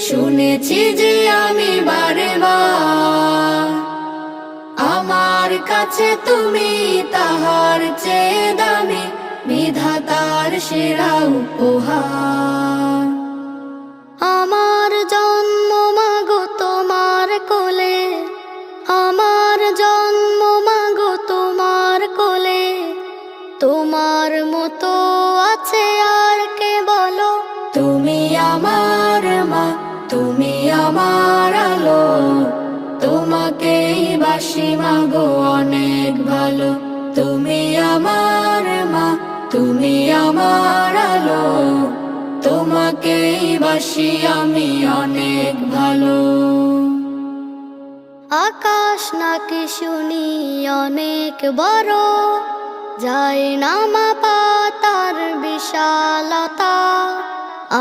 শুনেছি যে আমি বারে বার, আমার কাছে তুমি তাহার চেয়ে দামি, বিধাতার সেরা উপহার। আমার জন্ম মাগো তোমার কোলে, আমার জন্ম মাগো তোমার কোলে, তোমার মতো আছে আর কে বলো? তুমি আমার মা, তুমি আমার আলো, তোমাকেই বাসি মাগো অনেক ভালো। তুমি আমার মা, তুমি আমার আলো, তোমাকেই বাসি আমি অনেক ভালো। আকাশ নাকি শুনি অনেক বড়, যায় না মাপা তার বিশালতা,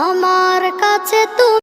আমার কাছে তুমি